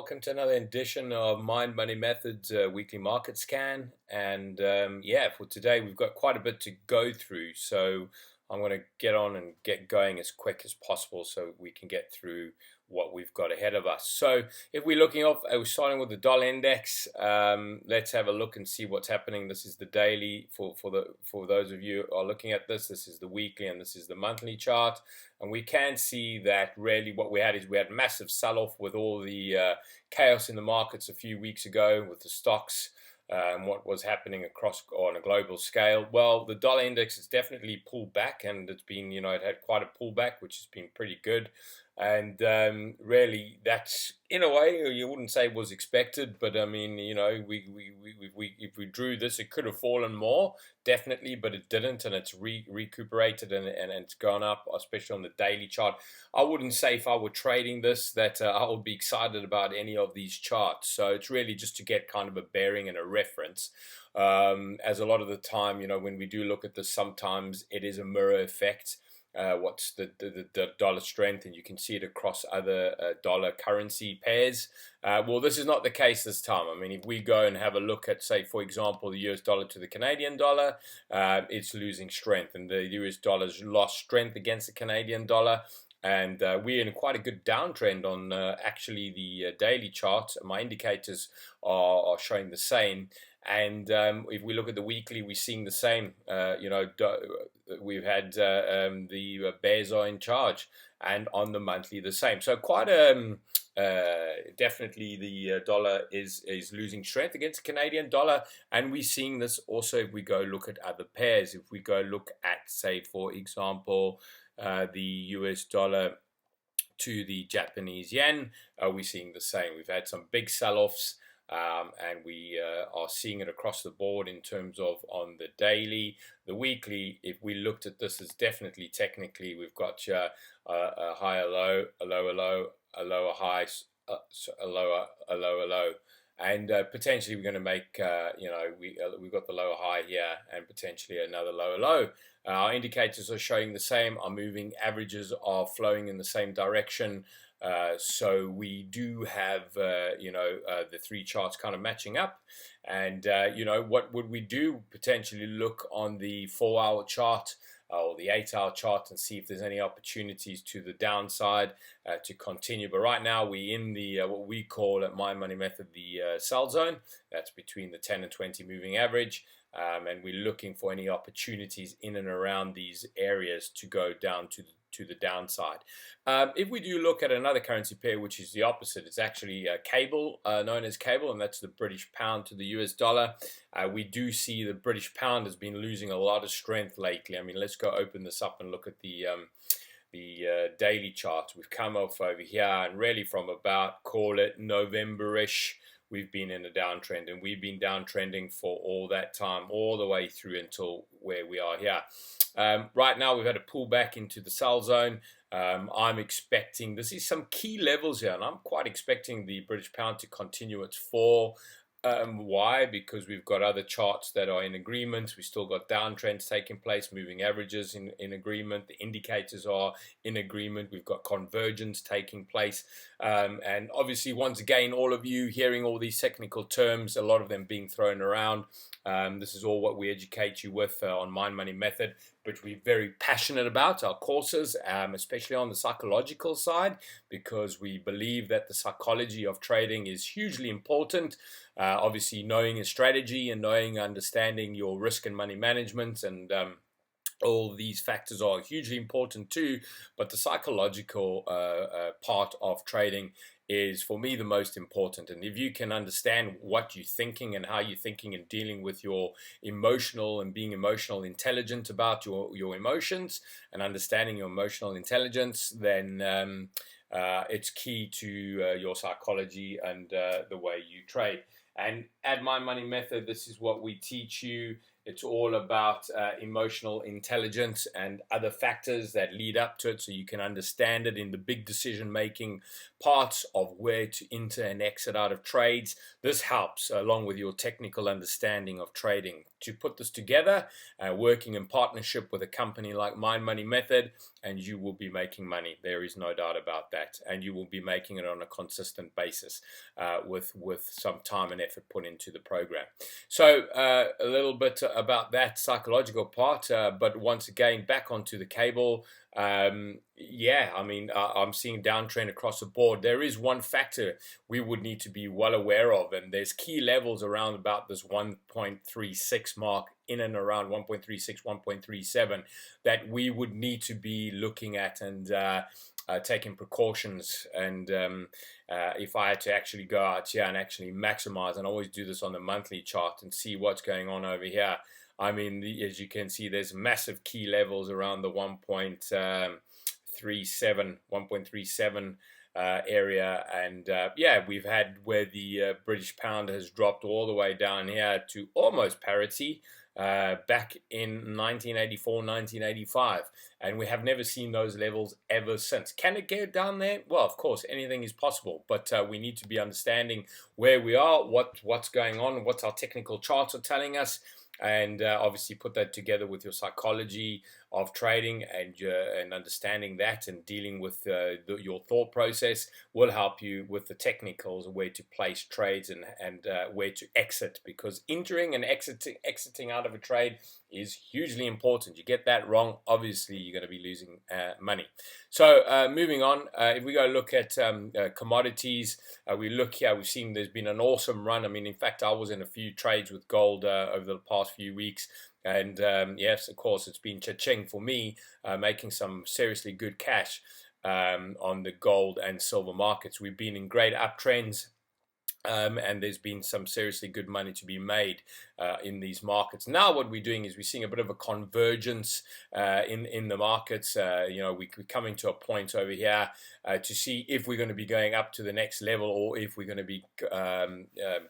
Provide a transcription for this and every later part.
welcome to another edition of Mind Money Methods weekly market scan. And yeah, for today we've got quite a bit to go through, so I'm going to get on and get going as quick as possible so we can get through what we've got ahead of us. So if we're looking off, we're starting with the dollar index. Let's have a look and see what's happening. This is the daily for those of you who are looking at this. This is the weekly and this is the monthly chart. And we can see that really what we had is we had massive sell-off with all the chaos in the markets a few weeks ago with the stocks and what was happening across on a global scale. Well, the dollar index has definitely pulled back, and it's been, it had quite a pullback, which has been pretty good. And really, that's in a way you wouldn't say was expected, but I mean, if we drew this, it could have fallen more, definitely, but it didn't, and it's recuperated and it's gone up, especially on the daily chart. I wouldn't say if I were trading this that I would be excited about any of these charts. So it's really just to get kind of a bearing and a reference. As a lot of the time, when we do look at this, sometimes it is a mirror effect. What's the dollar strength, and you can see it across other dollar currency pairs. Well, this is not the case this time. I mean, if we go and have a look at, say, for example, the US dollar to the Canadian dollar, it's losing strength, and the US dollar's lost strength against the Canadian dollar. And we're in quite a good downtrend on actually the daily chart. My indicators are showing the same. And if we look at the weekly, we're seeing the same. We've had the bears are in charge, and on the monthly the same. So quite definitely the dollar is losing strength against the Canadian dollar, and we're seeing this also if we go look at other pairs. If we go look at, say, for example, the US dollar to the Japanese yen, we're seeing the same. We've had some big sell-offs. And we are seeing it across the board in terms of on the daily. The weekly, if we looked at this, is definitely technically we've got a higher low, a lower low, a lower high, a lower low, and potentially we're going to make we've got the lower high here and potentially another lower low. Our indicators are showing the same. Our moving averages are flowing in the same direction. So we do have, the three charts kind of matching up. And, what would we do? Potentially look on the 4-hour chart or the 8-hour chart and see if there's any opportunities to the downside to continue. But right now we're in the what we call at My Money Method the sell zone. That's between the 10 and 20 moving average. And we're looking for any opportunities in and around these areas to go down to the downside. If we do look at another currency pair, which is the opposite, it's actually cable, known as cable, and that's the British pound to the US dollar. We do see the British pound has been losing a lot of strength lately. I mean, let's go open this up and look at the daily chart. We've come off over here, and really from about, call it November-ish, we've been in a downtrend, and we've been downtrending for all that time, all the way through until where we are here. Right now, we've had a pullback into the sell zone. I'm expecting, this is some key levels here, and I'm quite expecting the British pound to continue its fall. Why? Because we've got other charts that are in agreement. We've still got downtrends taking place, moving averages in agreement. The indicators are in agreement. We've got convergence taking place. And obviously, once again, all of you hearing all these technical terms, a lot of them being thrown around. This is all what we educate you with on Mind Money Method, but we're very passionate about our courses, especially on the psychological side, because we believe that the psychology of trading is hugely important. Obviously, knowing a strategy and understanding your risk and money management and all these factors are hugely important too, but the psychological part of trading is, for me, the most important. And if you can understand what you're thinking and how you're thinking and dealing with your emotional and being emotional intelligent about your emotions and understanding your emotional intelligence, then it's key to your psychology and the way you trade. And at My Money Method, this is what we teach you. It's all about emotional intelligence and other factors that lead up to it, so you can understand it in the big decision making parts of where to enter and exit out of trades. This helps along with your technical understanding of trading. To put this together, working in partnership with a company like Mind Money Method, and you will be making money. There is no doubt about that, and you will be making it on a consistent basis with some time and effort put into the program. So a little bit about that psychological part, but once again, back onto the cable. Yeah, I mean, I'm seeing downtrend across the board. There is one factor we would need to be well aware of, and there's key levels around about this 1.36 mark, in and around 1.36, 1.37, that we would need to be looking at and taking precautions. And if I had to actually go out here and actually maximize, and I always do this on the monthly chart and see what's going on over here. I mean, as you can see, there's massive key levels around the 1.37 area, and yeah, we've had where the British pound has dropped all the way down here to almost parity back in 1984, 1985, and we have never seen those levels ever since. Can it get down there? Well, of course, anything is possible, but we need to be understanding where we are, what's going on, what our technical charts are telling us, and obviously put that together with your psychology of trading and understanding that and dealing with your thought process will help you with the technicals, where to place trades and where to exit, because entering and exiting out of a trade is hugely important. You get that wrong, obviously you're going to be losing money. So moving on, if we go look at commodities, we look here, we've seen there's been an awesome run. I mean, in fact, I was in a few trades with gold over the past few weeks. And yes, of course, it's been cha-ching for me, making some seriously good cash on the gold and silver markets. We've been in great uptrends. And there's been some seriously good money to be made in these markets. Now what we're doing is we're seeing a bit of a convergence in the markets. You know, we're coming to a point over here to see if we're going to be going up to the next level, or if we're going to be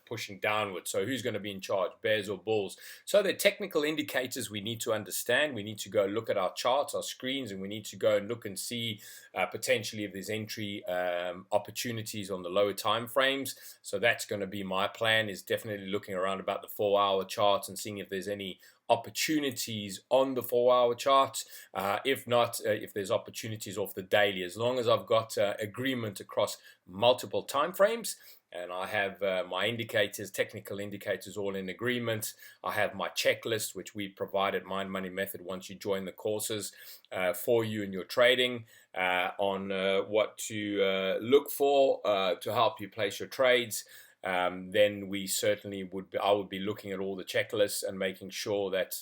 pushing downwards. So who's going to be in charge, bears or bulls? So the technical indicators we need to understand. We need to go look at our charts, our screens, and we need to go and look and see potentially if there's entry opportunities on the lower time frames. So that's going to be my plan, is definitely looking around about the 4-hour charts and seeing if there's any opportunities on the 4-hour charts. If not, if there's opportunities off the daily, as long as I've got agreement across multiple time frames, and I have my indicators, technical indicators, all in agreement. I have my checklist, which we provide at Mind Money Method once you join the courses for you in your trading, on what to look for to help you place your trades. Then we certainly I would be looking at all the checklists and making sure that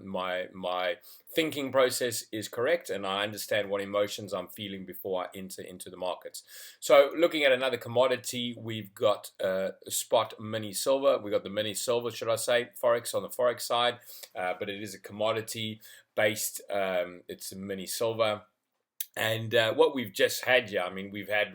my thinking process is correct and I understand what emotions I'm feeling before I enter into the markets. So looking at another commodity, we've got spot mini silver. We've got the mini silver, should I say, Forex on the Forex side, but it is a commodity based, it's a mini silver. And what we've just had here, I mean,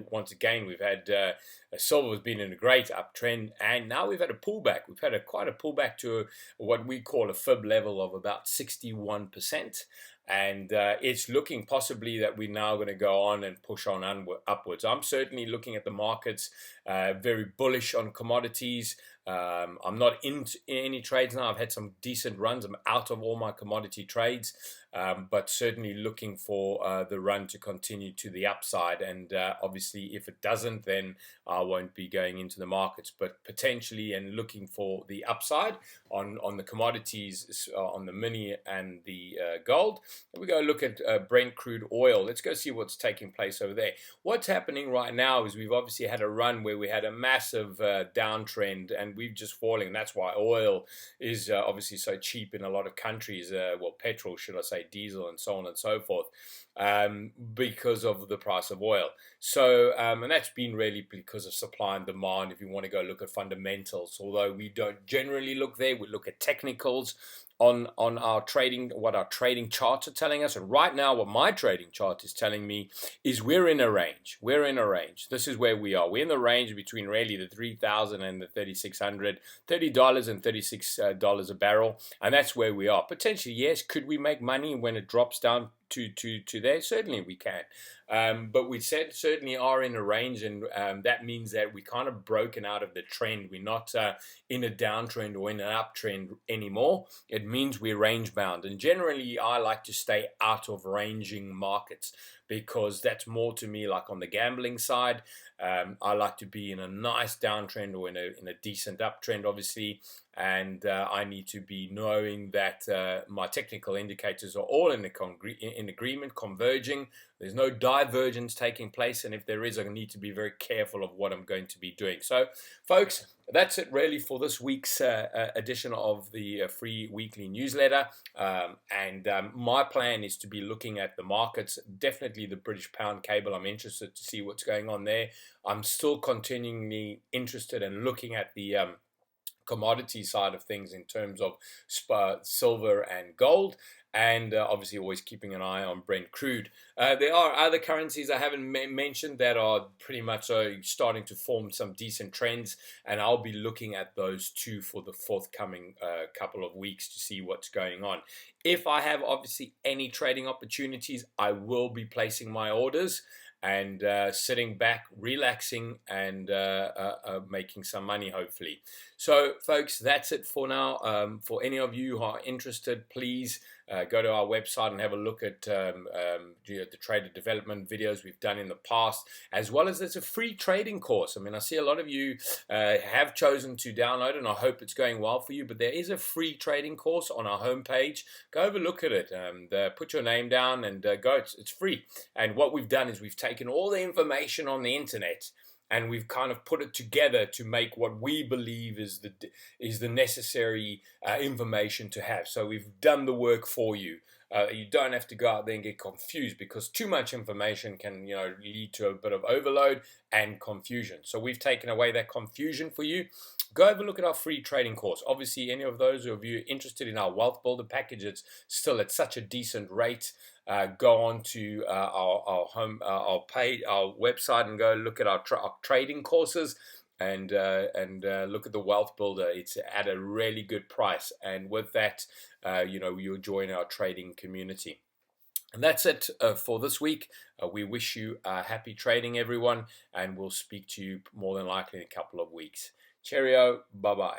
once again, we've had silver has been in a great uptrend, and now we've had a pullback. We've had quite a pullback to what we call a fib level of about 61%. And it's looking possibly that we're now going to go on and push on upwards. I'm certainly looking at the markets very bullish on commodities. I'm not in any trades now. I've had some decent runs. I'm out of all my commodity trades, but certainly looking for the run to continue to the upside. And obviously, if it doesn't, then I won't be going into the markets. But potentially, and looking for the upside on the commodities, on the mini and the gold. And we go look at Brent crude oil. Let's go see what's taking place over there. What's happening right now is we've obviously had a run where we had a massive downtrend, and we've just falling. And that's why oil is obviously so cheap in a lot of countries. Well, petrol, should I say, diesel, and so on and so forth, because of the price of oil. So, and that's been really because of supply and demand. If you want to go look at fundamentals, although we don't generally look there, we look at technicals on our trading, what our trading charts are telling us. And right now, what my trading chart is telling me is we're in a range. We're in a range. This is where we are. We're in the range between really the 3,000 and the 3,600, $30 and $36 a barrel, and that's where we are. Potentially, yes. Could we make money when it drops down to there? Certainly we can. But we certainly are in a range, and that means that we kind of broken out of the trend. We're not in a downtrend or in an uptrend anymore. It means we're range bound, and generally I like to stay out of ranging markets because that's more to me like on the gambling side. I like to be in a nice downtrend or in a decent uptrend, obviously, and I need to be knowing that my technical indicators are all in agreement, converging. There's no divergence taking place, and if there is, I need to be very careful of what I'm going to be doing. So, folks, that's it really for this week's edition of the free weekly newsletter. My plan is to be looking at the markets, definitely the British pound cable. I'm interested to see what's going on there. I'm still continually interested in looking at the commodity side of things in terms of silver and gold, and obviously always keeping an eye on Brent crude. There are other currencies I haven't mentioned that are pretty much starting to form some decent trends, and I'll be looking at those too for the forthcoming couple of weeks to see what's going on. If I have obviously any trading opportunities, I will be placing my orders and sitting back, relaxing, and making some money, hopefully. So, folks, that's it for now. For any of you who are interested, please go to our website and have a look at the trader development videos we've done in the past, as well as there's a free trading course. I mean, I see a lot of you have chosen to download it, and I hope it's going well for you, but there is a free trading course on our homepage. Go have a look at it. Put your name down and go. It's free. And what we've done is we've taken all the information on the internet and we've kind of put it together to make what we believe is the necessary information to have. So we've done the work for you. You don't have to go out there and get confused, because too much information can, lead to a bit of overload and confusion. So we've taken away that confusion for you. Go have a look at our free trading course. Obviously, any of those of you interested in our Wealth Builder package, it's still at such a decent rate. Go on to our website and go look at our trading courses and look at the Wealth Builder. It's at a really good price, and with that, you'll join our trading community. And that's it for this week. We wish you happy trading, everyone, and we'll speak to you more than likely in a couple of weeks. Cheerio. Bye-bye.